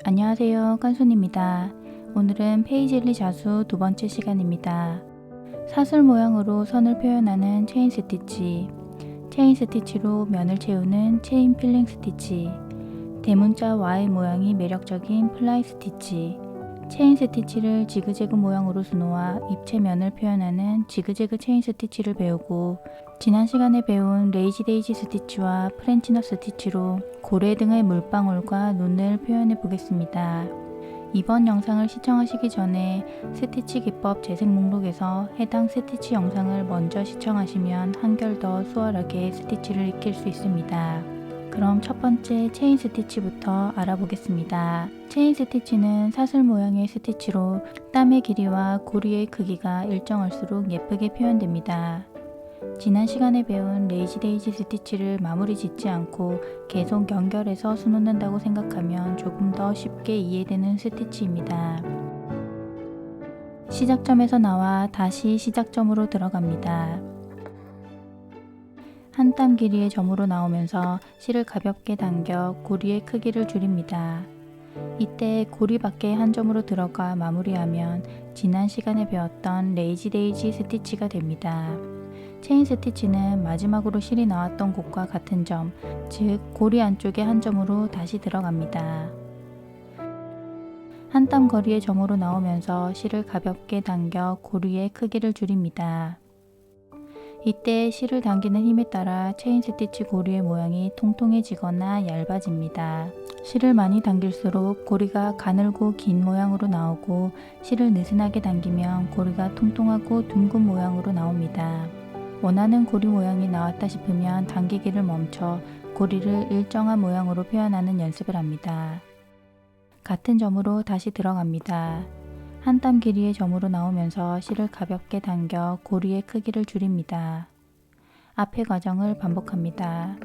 안녕하세요, 깐손입니다. 오늘은 페이즐리 자수 두 번째 시간입니다. 사슬 모양으로 선을 표현하는 체인 스티치, 체인 스티치로 면을 채우는 체인 필링 스티치, 대문자 Y 모양이 매력적인 플라이 스티치, 체인 스티치를 지그재그 모양으로 수놓아 입체면을 표현하는 지그재그 체인 스티치를 배우고, 지난 시간에 배운 레이지 데이지 스티치와 프렌치 넛 스티치로 고래 등의 물방울과 눈을 표현해 보겠습니다. 이번 영상을 시청하시기 전에 스티치 기법 재생 목록에서 해당 스티치 영상을 먼저 시청하시면 한결 더 수월하게 스티치를 익힐 수 있습니다. 그럼 첫 번째 체인 스티치부터 알아보겠습니다. 체인 스티치는 사슬 모양의 스티치로 땀의 길이와 고리의 크기가 일정할수록 예쁘게 표현됩니다. 지난 시간에 배운 레이지 데이지 스티치를 마무리 짓지 않고 계속 연결해서 수놓는다고 생각하면 조금 더 쉽게 이해되는 스티치입니다. 시작점에서 나와 다시 시작점으로 들어갑니다. 한 땀 길이의 점으로 나오면서 실을 가볍게 당겨 고리의 크기를 줄입니다. 이때 고리 밖에 한 점으로 들어가 마무리하면 지난 시간에 배웠던 레이지 데이지 스티치가 됩니다. 체인 스티치는 마지막으로 실이 나왔던 곳과 같은 점, 즉 고리 안쪽에 한 점으로 다시 들어갑니다. 한 땀 거리의 점으로 나오면서 실을 가볍게 당겨 고리의 크기를 줄입니다. 이때 실을 당기는 힘에 따라 체인 스티치 고리의 모양이 통통해지거나 얇아집니다. 실을 많이 당길수록 고리가 가늘고 긴 모양으로 나오고, 실을 느슨하게 당기면 고리가 통통하고 둥근 모양으로 나옵니다. 원하는 고리 모양이 나왔다 싶으면 당기기를 멈춰 고리를 일정한 모양으로 표현하는 연습을 합니다. 같은 점으로 다시 들어갑니다. 한 땀 길이의 점으로 나오면서 실을 가볍게 당겨 고리의 크기를 줄입니다. 앞의 과정을 반복합니다.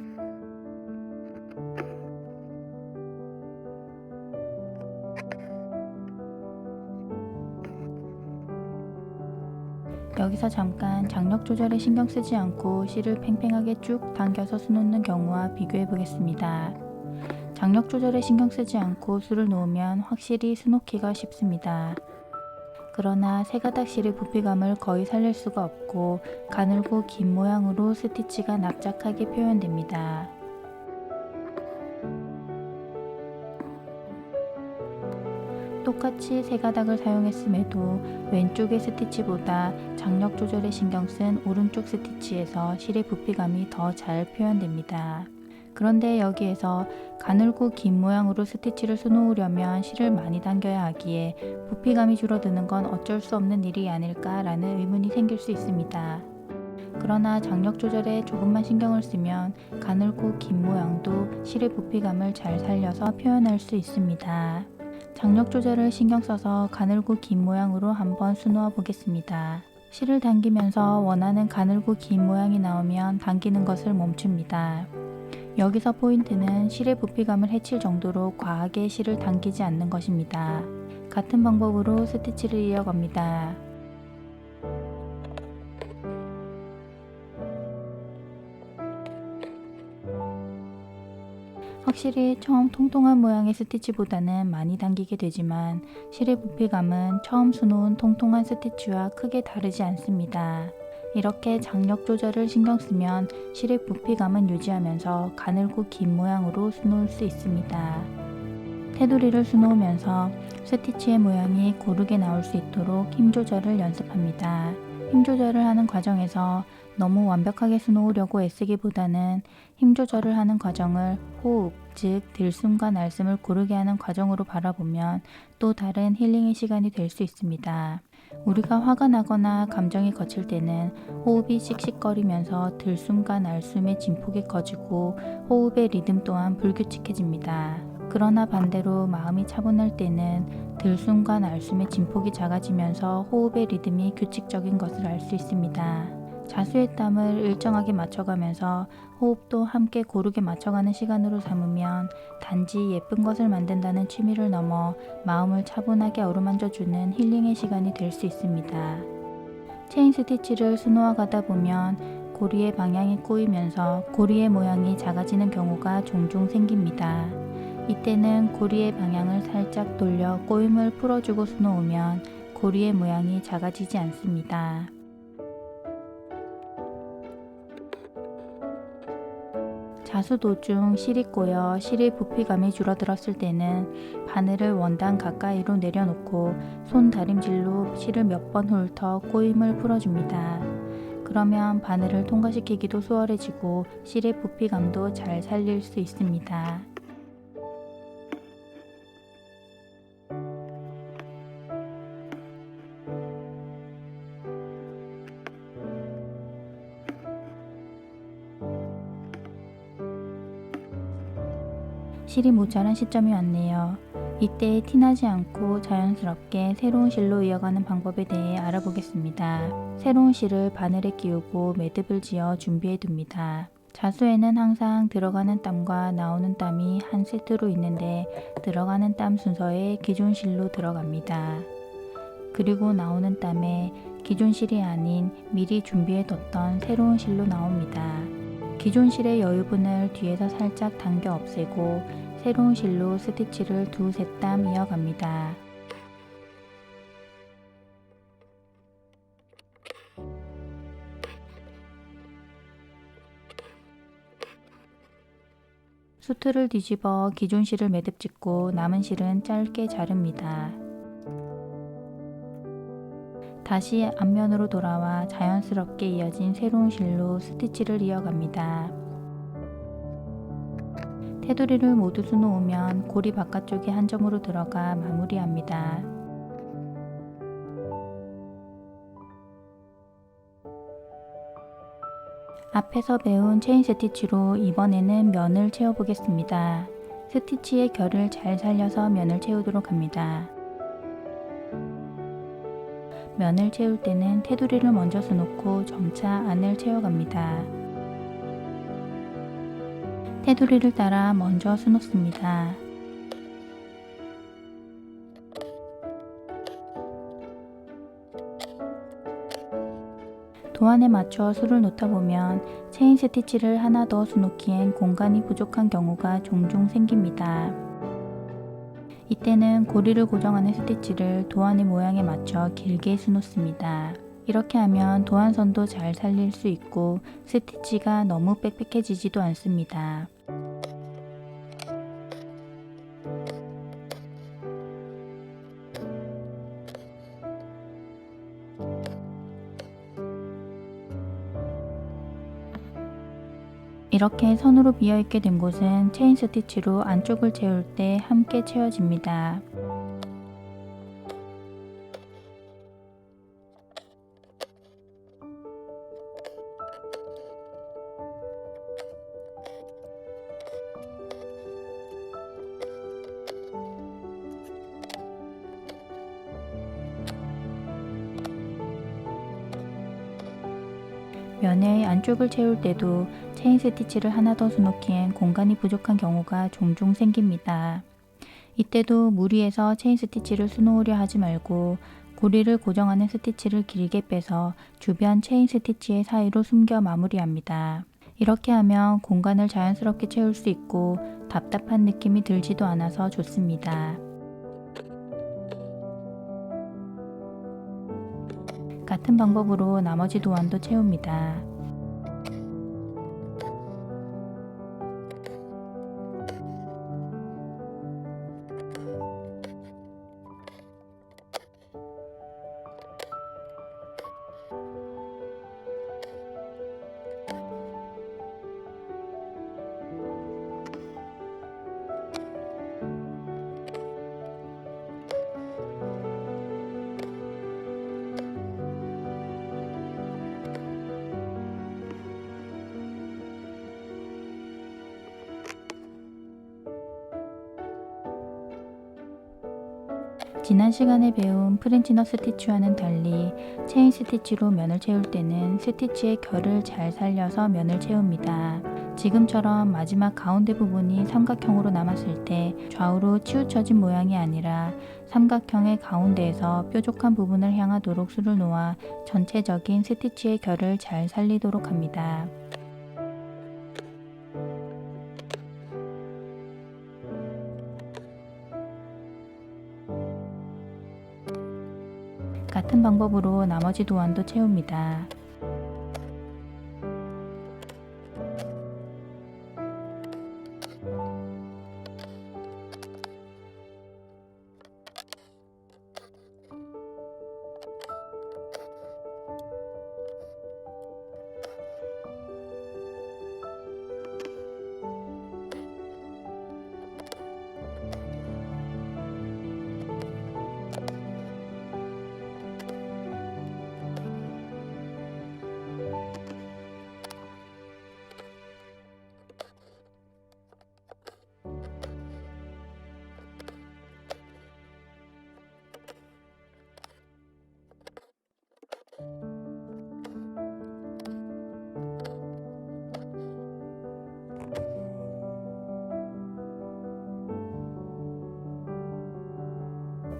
여기서 잠깐 장력 조절에 신경 쓰지 않고 실을 팽팽하게 쭉 당겨서 수놓는 경우와 비교해 보겠습니다. 장력 조절에 신경 쓰지 않고 수를 놓으면 확실히 수놓기가 쉽습니다. 그러나 세 가닥 실의 부피감을 거의 살릴 수가 없고 가늘고 긴 모양으로 스티치가 납작하게 표현됩니다. 똑같이 세 가닥을 사용했음에도 왼쪽의 스티치보다 장력 조절에 신경 쓴 오른쪽 스티치에서 실의 부피감이 더 잘 표현됩니다. 그런데 여기에서 가늘고 긴 모양으로 스티치를 수놓으려면 실을 많이 당겨야 하기에 부피감이 줄어드는 건 어쩔 수 없는 일이 아닐까라는 의문이 생길 수 있습니다. 그러나 장력 조절에 조금만 신경을 쓰면 가늘고 긴 모양도 실의 부피감을 잘 살려서 표현할 수 있습니다. 장력 조절을 신경 써서 가늘고 긴 모양으로 한번 수놓아 보겠습니다. 실을 당기면서 원하는 가늘고 긴 모양이 나오면 당기는 것을 멈춥니다. 여기서 포인트는 실의 부피감을 해칠 정도로 과하게 실을 당기지 않는 것입니다. 같은 방법으로 스티치를 이어갑니다. 확실히 처음 통통한 모양의 스티치보다는 많이 당기게 되지만 실의 부피감은 처음 수놓은 통통한 스티치와 크게 다르지 않습니다. 이렇게 장력 조절을 신경 쓰면 실의 부피감은 유지하면서 가늘고 긴 모양으로 수놓을 수 있습니다. 테두리를 수놓으면서 스티치의 모양이 고르게 나올 수 있도록 힘 조절을 연습합니다. 힘 조절을 하는 과정에서 너무 완벽하게 수놓으려고 애쓰기보다는 힘 조절을 하는 과정을 호흡, 즉 들숨과 날숨을 고르게 하는 과정으로 바라보면 또 다른 힐링의 시간이 될 수 있습니다. 우리가 화가 나거나 감정이 거칠 때는 호흡이 씩씩거리면서 들숨과 날숨의 진폭이 커지고 호흡의 리듬 또한 불규칙해집니다. 그러나 반대로 마음이 차분할 때는 들숨과 날숨의 진폭이 작아지면서 호흡의 리듬이 규칙적인 것을 알 수 있습니다. 자수의 땀을 일정하게 맞춰가면서 호흡도 함께 고르게 맞춰가는 시간으로 삼으면 단지 예쁜 것을 만든다는 취미를 넘어 마음을 차분하게 어루만져주는 힐링의 시간이 될 수 있습니다. 체인 스티치를 수놓아 가다 보면 고리의 방향이 꼬이면서 고리의 모양이 작아지는 경우가 종종 생깁니다. 이때는 고리의 방향을 살짝 돌려 꼬임을 풀어주고 수놓으면 고리의 모양이 작아지지 않습니다. 자수 도중 실이 꼬여 실의 부피감이 줄어들었을 때는 바늘을 원단 가까이로 내려놓고 손 다림질로 실을 몇 번 훑어 꼬임을 풀어줍니다. 그러면 바늘을 통과시키기도 수월해지고 실의 부피감도 잘 살릴 수 있습니다. 실이 모자란 시점이 왔네요. 이때 티나지 않고 자연스럽게 새로운 실로 이어가는 방법에 대해 알아보겠습니다. 새로운 실을 바늘에 끼우고 매듭을 지어 준비해 둡니다. 자수에는 항상 들어가는 땀과 나오는 땀이 한 세트로 있는데 들어가는 땀 순서에 기존 실로 들어갑니다. 그리고 나오는 땀에 기존 실이 아닌 미리 준비해 뒀던 새로운 실로 나옵니다. 기존 실의 여유분을 뒤에서 살짝 당겨 없애고 새로운 실로 스티치를 두세 땀 이어갑니다. 수트를 뒤집어 기존 실을 매듭 짓고 남은 실은 짧게 자릅니다. 다시 앞면으로 돌아와 자연스럽게 이어진 새로운 실로 스티치를 이어갑니다. 테두리를 모두 수놓으면 고리 바깥쪽에 한 점으로 들어가 마무리합니다. 앞에서 배운 체인 스티치로 이번에는 면을 채워보겠습니다. 스티치의 결을 잘 살려서 면을 채우도록 합니다. 면을 채울 때는 테두리를 먼저 수놓고 점차 안을 채워갑니다. 테두리를 따라 먼저 수놓습니다. 도안에 맞춰 수를 놓다 보면 체인 스티치를 하나 더 수놓기엔 공간이 부족한 경우가 종종 생깁니다. 이때는 고리를 고정하는 스티치를 도안의 모양에 맞춰 길게 수놓습니다. 이렇게 하면 도안선도 잘 살릴 수 있고 스티치가 너무 빽빽해지지도 않습니다. 이렇게 선으로 비어있게 된 곳은 체인 스티치로 안쪽을 채울 때 함께 채워집니다. 면의 안쪽을 채울 때도 체인 스티치를 하나 더 수놓기엔 공간이 부족한 경우가 종종 생깁니다. 이때도 무리해서 체인 스티치를 수놓으려 하지 말고 고리를 고정하는 스티치를 길게 빼서 주변 체인 스티치의 사이로 숨겨 마무리합니다. 이렇게 하면 공간을 자연스럽게 채울 수 있고 답답한 느낌이 들지도 않아서 좋습니다. 같은 방법으로 나머지 도안도 채웁니다. 지난 시간에 배운 프렌치 넛 스티치와는 달리 체인 스티치로 면을 채울 때는 스티치의 결을 잘 살려서 면을 채웁니다. 지금처럼 마지막 가운데 부분이 삼각형으로 남았을 때 좌우로 치우쳐진 모양이 아니라 삼각형의 가운데에서 뾰족한 부분을 향하도록 수를 놓아 전체적인 스티치의 결을 잘 살리도록 합니다. 같은 방법으로 나머지 도안도 채웁니다.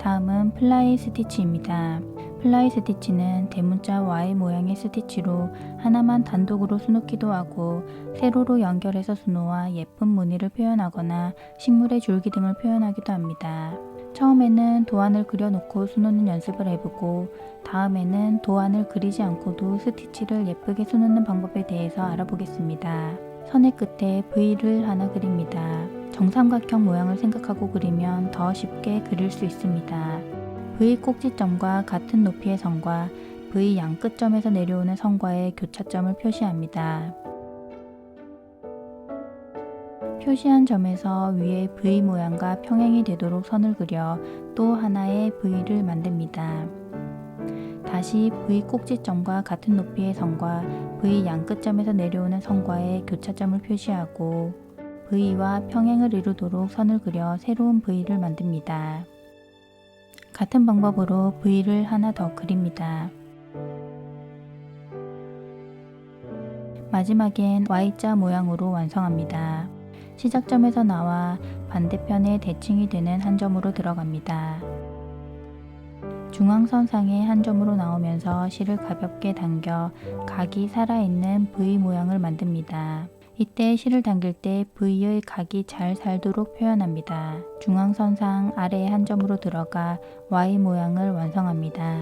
다음은 플라이 스티치입니다. 플라이 스티치는 대문자 Y 모양의 스티치로 하나만 단독으로 수놓기도 하고 세로로 연결해서 수놓아 예쁜 무늬를 표현하거나 식물의 줄기 등을 표현하기도 합니다. 처음에는 도안을 그려놓고 수놓는 연습을 해보고 다음에는 도안을 그리지 않고도 스티치를 예쁘게 수놓는 방법에 대해서 알아보겠습니다. 선의 끝에 V를 하나 그립니다. 정삼각형 모양을 생각하고 그리면 더 쉽게 그릴 수 있습니다. V 꼭지점과 같은 높이의 선과 V 양 끝점에서 내려오는 선과의 교차점을 표시합니다. 표시한 점에서 위에 V 모양과 평행이 되도록 선을 그려 또 하나의 V를 만듭니다. 다시 V 꼭지점과 같은 높이의 선과 V 양 끝점에서 내려오는 선과의 교차점을 표시하고 V와 평행을 이루도록 선을 그려 새로운 V를 만듭니다. 같은 방법으로 V를 하나 더 그립니다. 마지막엔 Y자 모양으로 완성합니다. 시작점에서 나와 반대편에 대칭이 되는 한 점으로 들어갑니다. 중앙선상의 한 점으로 나오면서 실을 가볍게 당겨 각이 살아있는 V 모양을 만듭니다. 이때 실을 당길 때 V의 각이 잘 살도록 표현합니다. 중앙선상 아래의 한 점으로 들어가 Y 모양을 완성합니다.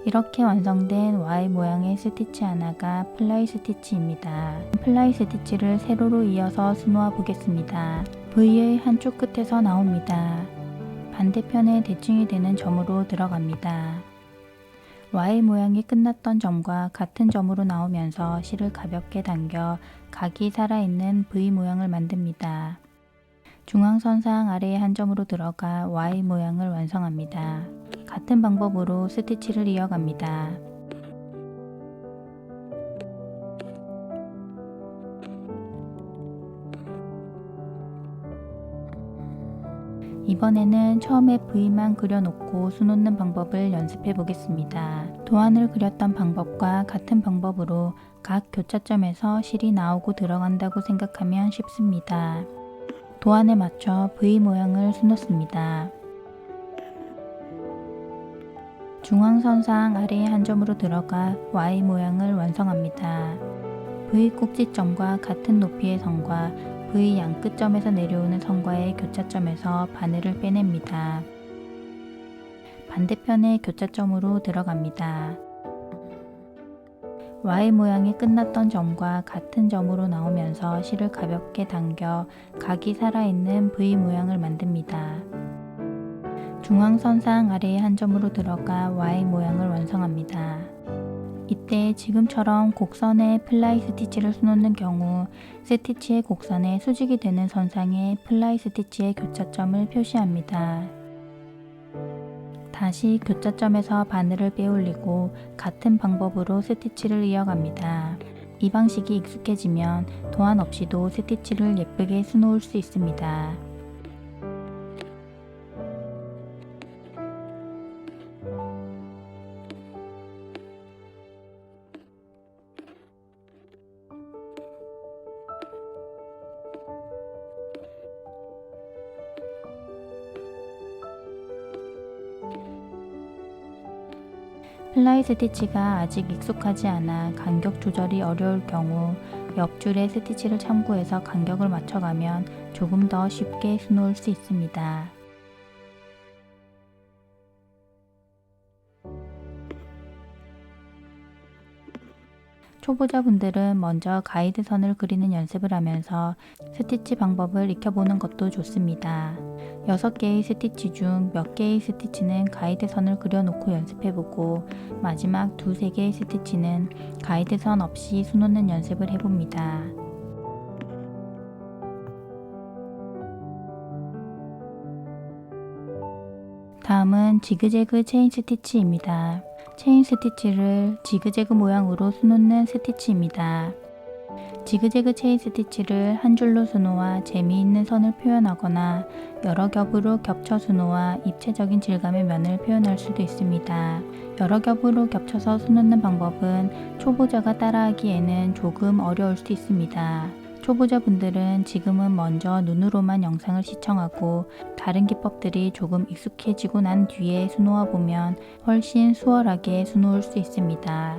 이렇게 완성된 Y 모양의 스티치 하나가 플라이 스티치입니다. 플라이 스티치를 세로로 이어서 수놓아 보겠습니다. V의 한쪽 끝에서 나옵니다. 반대편에 대칭이 되는 점으로 들어갑니다. Y 모양이 끝났던 점과 같은 점으로 나오면서 실을 가볍게 당겨 각이 살아있는 V 모양을 만듭니다. 중앙선상 아래의 한 점으로 들어가 Y 모양을 완성합니다. 같은 방법으로 스티치를 이어갑니다. 이번에는 처음에 V만 그려놓고 수놓는 방법을 연습해 보겠습니다. 도안을 그렸던 방법과 같은 방법으로 각 교차점에서 실이 나오고 들어간다고 생각하면 쉽습니다. 도안에 맞춰 V 모양을 수놓습니다. 중앙선상 아래의 한 점으로 들어가 Y 모양을 완성합니다. V 꼭지점과 같은 높이의 선과 V 양 끝점에서 내려오는 선과의 교차점에서 바늘을 빼냅니다. 반대편의 교차점으로 들어갑니다. Y 모양이 끝났던 점과 같은 점으로 나오면서 실을 가볍게 당겨 각이 살아있는 V 모양을 만듭니다. 중앙선상 아래의 한 점으로 들어가 Y 모양을 완성합니다. 이때 지금처럼 곡선에 플라이 스티치를 수놓는 경우 스티치의 곡선에 수직이 되는 선상에 플라이 스티치의 교차점을 표시합니다. 다시 교차점에서 바늘을 빼올리고 같은 방법으로 스티치를 이어갑니다. 이 방식이 익숙해지면 도안 없이도 스티치를 예쁘게 수놓을 수 있습니다. 플라이 스티치가 아직 익숙하지 않아 간격 조절이 어려울 경우 옆줄에 스티치를 참고해서 간격을 맞춰가면 조금 더 쉽게 수놓을 수 있습니다. 초보자분들은 먼저 가이드선을 그리는 연습을 하면서 스티치 방법을 익혀보는 것도 좋습니다. 6개의 스티치 중 몇 개의 스티치는 가이드선을 그려놓고 연습해보고 마지막 2-3개의 스티치는 가이드선 없이 수놓는 연습을 해봅니다. 다음은 지그재그 체인 스티치입니다. 체인 스티치를 지그재그 모양으로 수놓는 스티치입니다. 지그재그 체인 스티치를 한 줄로 수놓아 재미있는 선을 표현하거나 여러 겹으로 겹쳐 수놓아 입체적인 질감의 면을 표현할 수도 있습니다. 여러 겹으로 겹쳐서 수놓는 방법은 초보자가 따라하기에는 조금 어려울 수 있습니다. 초보자분들은 지금은 먼저 눈으로만 영상을 시청하고 다른 기법들이 조금 익숙해지고 난 뒤에 수놓아 보면 훨씬 수월하게 수놓을 수 있습니다.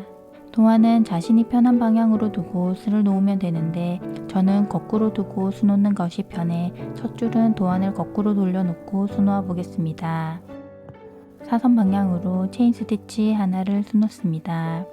도안은 자신이 편한 방향으로 두고 수를 놓으면 되는데 저는 거꾸로 두고 수놓는 것이 편해 첫 줄은 도안을 거꾸로 돌려놓고 수놓아 보겠습니다. 사선 방향으로 체인 스티치 하나를 수놓습니다.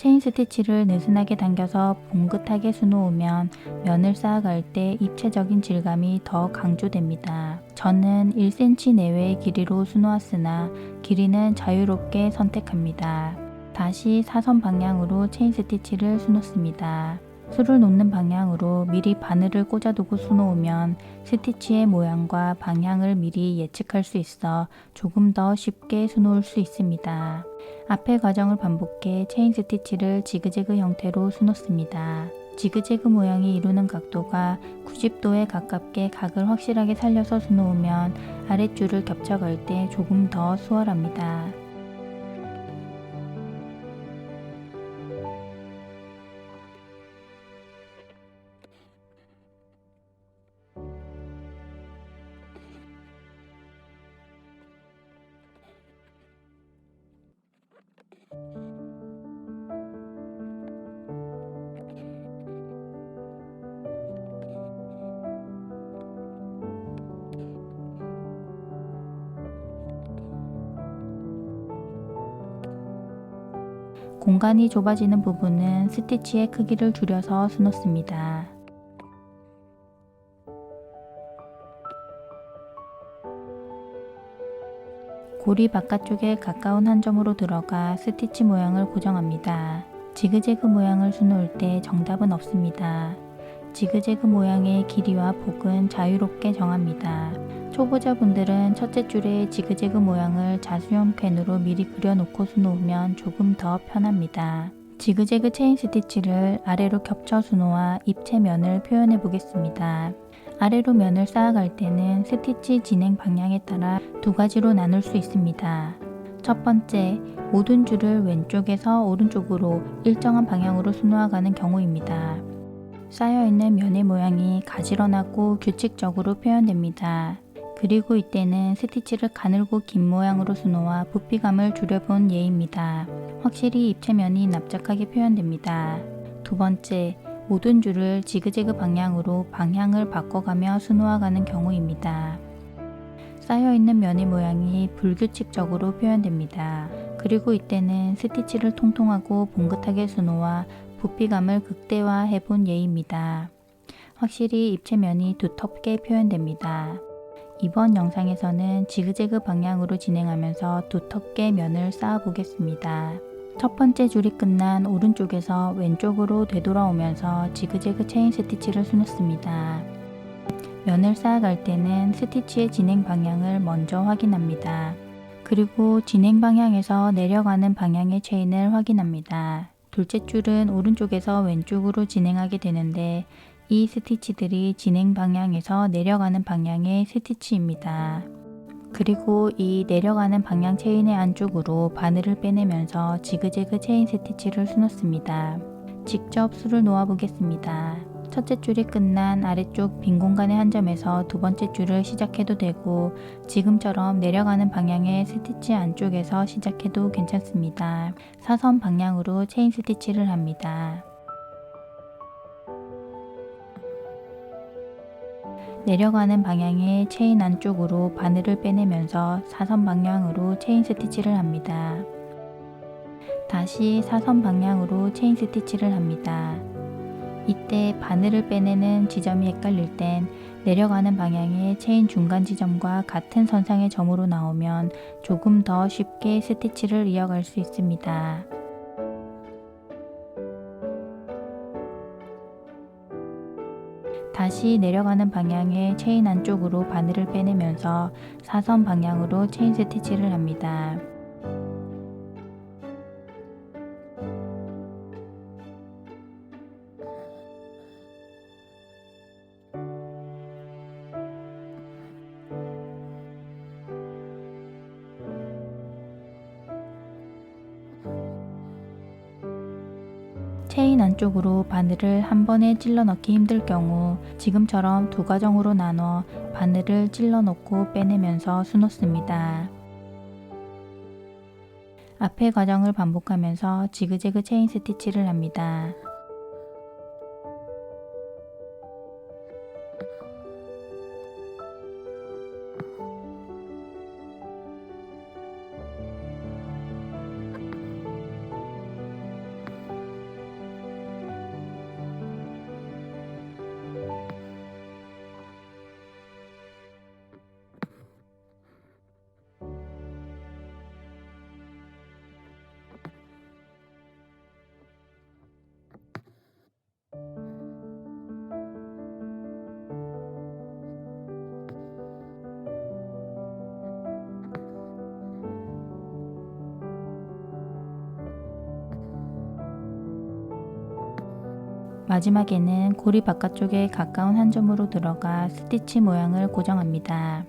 체인 스티치를 느슨하게 당겨서 봉긋하게 수놓으면 면을 쌓아갈 때 입체적인 질감이 더 강조됩니다. 저는 1cm 내외의 길이로 수놓았으나 길이는 자유롭게 선택합니다. 다시 사선 방향으로 체인 스티치를 수놓습니다. 수를 놓는 방향으로 미리 바늘을 꽂아두고 수놓으면 스티치의 모양과 방향을 미리 예측할 수 있어 조금 더 쉽게 수놓을 수 있습니다. 앞의 과정을 반복해 체인 스티치를 지그재그 형태로 수놓습니다. 지그재그 모양이 이루는 각도가 90도에 가깝게 각을 확실하게 살려서 수놓으면 아랫줄을 겹쳐갈 때 조금 더 수월합니다. 공간이 좁아지는 부분은 스티치의 크기를 줄여서 수놓습니다. 고리 바깥쪽에 가까운 한 점으로 들어가 스티치 모양을 고정합니다. 지그재그 모양을 수놓을 때 정답은 없습니다. 지그재그 모양의 길이와 폭은 자유롭게 정합니다. 초보자분들은 첫째 줄에 지그재그 모양을 자수형 펜으로 미리 그려놓고 수놓으면 조금 더 편합니다. 지그재그 체인 스티치를 아래로 겹쳐 수놓아 입체면을 표현해 보겠습니다. 아래로 면을 쌓아갈 때는 스티치 진행 방향에 따라 두 가지로 나눌 수 있습니다. 첫 번째, 모든 줄을 왼쪽에서 오른쪽으로 일정한 방향으로 수놓아가는 경우입니다. 쌓여있는 면의 모양이 가지런하고 규칙적으로 표현됩니다. 그리고 이때는 스티치를 가늘고 긴 모양으로 수놓아 부피감을 줄여본 예입니다. 확실히 입체면이 납작하게 표현됩니다. 두 번째, 모든 줄을 지그재그 방향으로 방향을 바꿔가며 수놓아가는 경우입니다. 쌓여있는 면의 모양이 불규칙적으로 표현됩니다. 그리고 이때는 스티치를 통통하고 봉긋하게 수놓아 부피감을 극대화해 본 예입니다. 확실히 입체면이 두텁게 표현됩니다. 이번 영상에서는 지그재그 방향으로 진행하면서 두텁게 면을 쌓아 보겠습니다. 첫 번째 줄이 끝난 오른쪽에서 왼쪽으로 되돌아오면서 지그재그 체인 스티치를 수놓습니다. 면을 쌓아갈 때는 스티치의 진행 방향을 먼저 확인합니다. 그리고 진행 방향에서 내려가는 방향의 체인을 확인합니다. 둘째 줄은 오른쪽에서 왼쪽으로 진행하게 되는데 이 스티치들이 진행 방향에서 내려가는 방향의 스티치입니다. 그리고 이 내려가는 방향 체인의 안쪽으로 바늘을 빼내면서 지그재그 체인 스티치를 수놓습니다. 직접 수를 놓아 보겠습니다. 첫째 줄이 끝난 아래쪽 빈 공간의 한 점에서 두 번째 줄을 시작해도 되고 지금처럼 내려가는 방향의 스티치 안쪽에서 시작해도 괜찮습니다. 사선 방향으로 체인 스티치를 합니다. 내려가는 방향의 체인 안쪽으로 바늘을 빼내면서 사선 방향으로 체인 스티치를 합니다. 다시 사선 방향으로 체인 스티치를 합니다. 이때 바늘을 빼내는 지점이 헷갈릴 땐 내려가는 방향의 체인 중간 지점과 같은 선상의 점으로 나오면 조금 더 쉽게 스티치를 이어갈 수 있습니다. 다시 내려가는 방향의 체인 안쪽으로 바늘을 빼내면서 사선 방향으로 체인 스티치를 합니다. 체인 안쪽으로 바늘을 한 번에 찔러 넣기 힘들 경우 지금처럼 두 과정으로 나눠 바늘을 찔러 넣고 빼내면서 수놓습니다. 앞의 과정을 반복하면서 지그재그 체인 스티치를 합니다. 마지막에는 고리 바깥쪽에 가까운 한 점으로 들어가 스티치 모양을 고정합니다.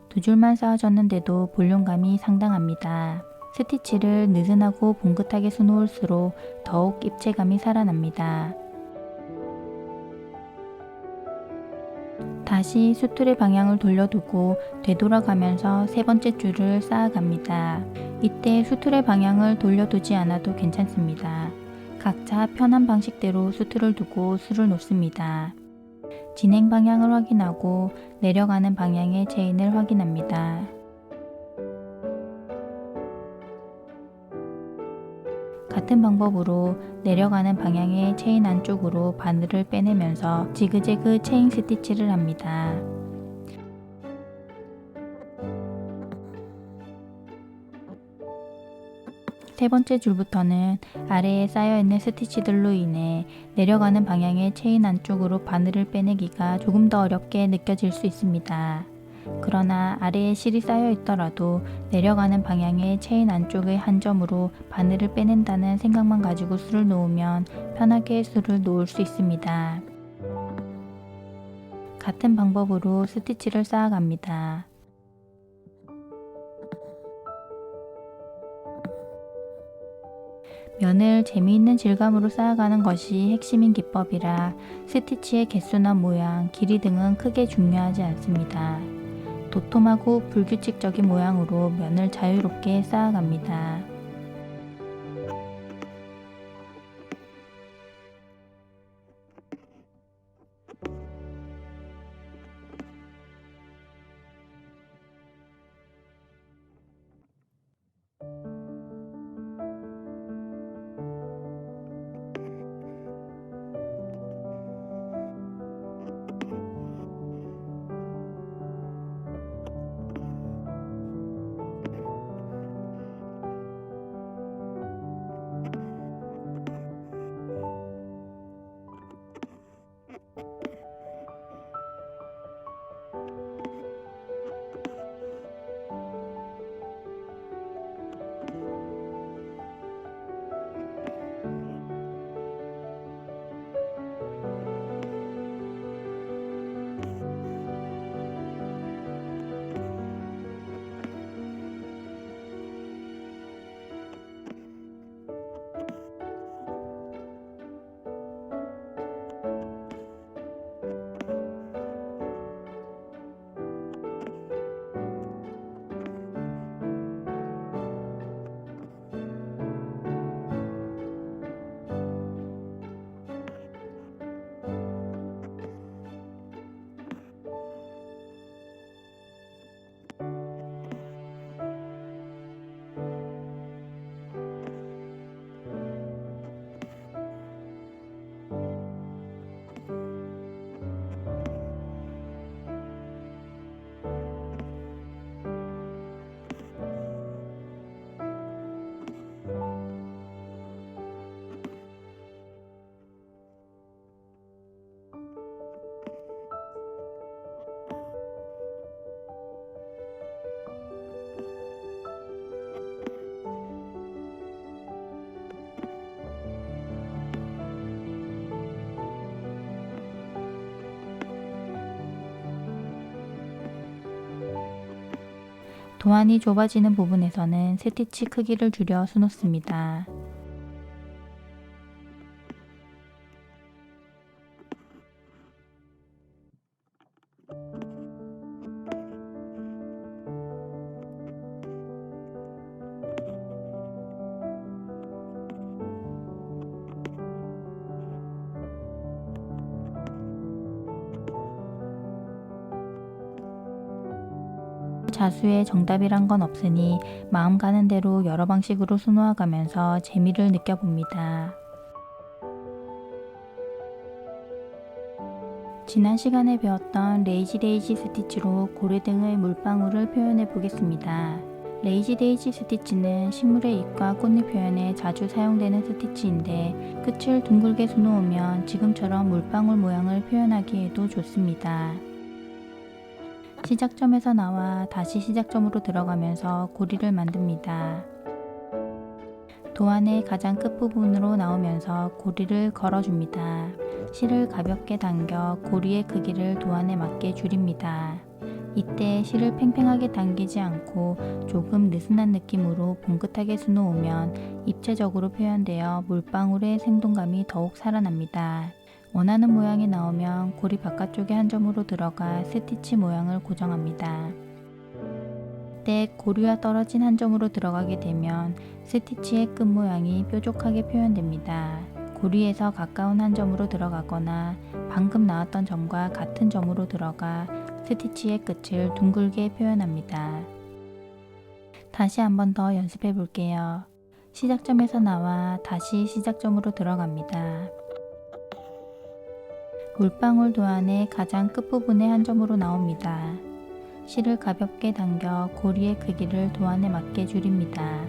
두 줄만 쌓아줬는데도 볼륨감이 상당합니다. 스티치를 느슨하고 봉긋하게 수놓을수록 더욱 입체감이 살아납니다. 다시 수틀의 방향을 돌려두고 되돌아가면서 세 번째 줄을 쌓아갑니다. 이때 수틀의 방향을 돌려두지 않아도 괜찮습니다. 각자 편한 방식대로 수틀을 두고 술을 놓습니다. 진행 방향을 확인하고 내려가는 방향의 체인을 확인합니다. 같은 방법으로 내려가는 방향의 체인 안쪽으로 바늘을 빼내면서 지그재그 체인 스티치를 합니다. 세 번째 줄부터는 아래에 쌓여있는 스티치들로 인해 내려가는 방향의 체인 안쪽으로 바늘을 빼내기가 조금 더 어렵게 느껴질 수 있습니다. 그러나 아래에 실이 쌓여 있더라도 내려가는 방향의 체인 안쪽의 한 점으로 바늘을 빼낸다는 생각만 가지고 술을 놓으면 편하게 술을 놓을 수 있습니다. 같은 방법으로 스티치를 쌓아갑니다. 면을 재미있는 질감으로 쌓아가는 것이 핵심인 기법이라 스티치의 개수나 모양, 길이 등은 크게 중요하지 않습니다. 도톰하고 불규칙적인 모양으로 면을 자유롭게 쌓아갑니다. 도안이 좁아지는 부분에서는 스티치 크기를 줄여 수놓습니다. 자수의 정답이란 건 없으니 마음 가는 대로 여러 방식으로 수놓아 가면서 재미를 느껴봅니다. 지난 시간에 배웠던 레이지 데이지 스티치로 고래 등의 물방울을 표현해 보겠습니다. 레이지 데이지 스티치는 식물의 잎과 꽃잎 표현에 자주 사용되는 스티치인데 끝을 둥글게 수놓으면 지금처럼 물방울 모양을 표현하기에도 좋습니다. 시작점에서 나와 다시 시작점으로 들어가면서 고리를 만듭니다. 도안의 가장 끝부분으로 나오면서 고리를 걸어줍니다. 실을 가볍게 당겨 고리의 크기를 도안에 맞게 줄입니다. 이때 실을 팽팽하게 당기지 않고 조금 느슨한 느낌으로 봉긋하게 수놓으면 입체적으로 표현되어 물방울의 생동감이 더욱 살아납니다. 원하는 모양이 나오면 고리 바깥쪽에 한 점으로 들어가 스티치 모양을 고정합니다. 이때 고리와 떨어진 한 점으로 들어가게 되면 스티치의 끝 모양이 뾰족하게 표현됩니다. 고리에서 가까운 한 점으로 들어가거나 방금 나왔던 점과 같은 점으로 들어가 스티치의 끝을 둥글게 표현합니다. 다시 한 번 더 연습해 볼게요. 시작점에서 나와 다시 시작점으로 들어갑니다. 물방울 도안의 가장 끝부분의 한 점으로 나옵니다. 실을 가볍게 당겨 고리의 크기를 도안에 맞게 줄입니다.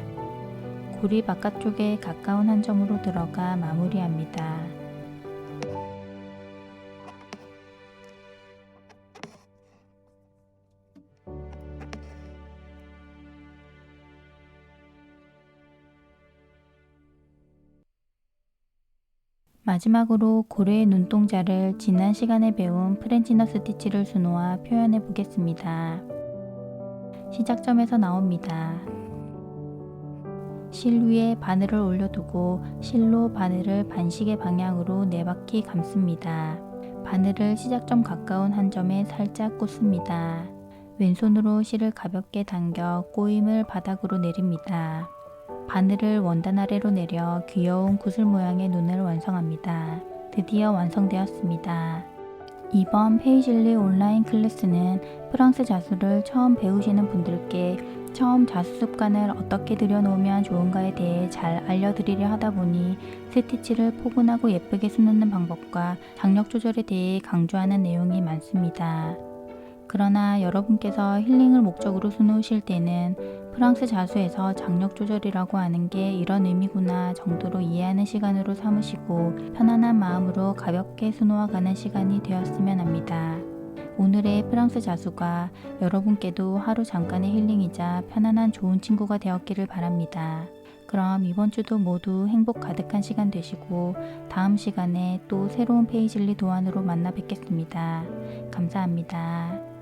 고리 바깥쪽에 가까운 한 점으로 들어가 마무리합니다. 마지막으로 고래의 눈동자를 지난 시간에 배운 프렌치너 스티치를 수놓아 표현해 보겠습니다. 시작점에서 나옵니다. 실 위에 바늘을 올려두고 실로 바늘을 반시계 방향으로 4바퀴 감습니다. 바늘을 시작점 가까운 한 점에 살짝 꽂습니다. 왼손으로 실을 가볍게 당겨 꼬임을 바닥으로 내립니다. 바늘을 원단 아래로 내려 귀여운 구슬 모양의 눈을 완성합니다. 드디어 완성되었습니다. 이번 페이즐리 온라인 클래스는 프랑스 자수를 처음 배우시는 분들께 처음 자수 습관을 어떻게 들여놓으면 좋은가에 대해 잘 알려드리려 하다 보니 스티치를 포근하고 예쁘게 수놓는 방법과 장력 조절에 대해 강조하는 내용이 많습니다. 그러나 여러분께서 힐링을 목적으로 수놓으실 때는 프랑스 자수에서 장력 조절이라고 하는 게 이런 의미구나 정도로 이해하는 시간으로 삼으시고 편안한 마음으로 가볍게 수놓아가는 시간이 되었으면 합니다. 오늘의 프랑스 자수가 여러분께도 하루 잠깐의 힐링이자 편안한 좋은 친구가 되었기를 바랍니다. 그럼 이번 주도 모두 행복 가득한 시간 되시고 다음 시간에 또 새로운 페이즐리 도안으로 만나 뵙겠습니다. 감사합니다.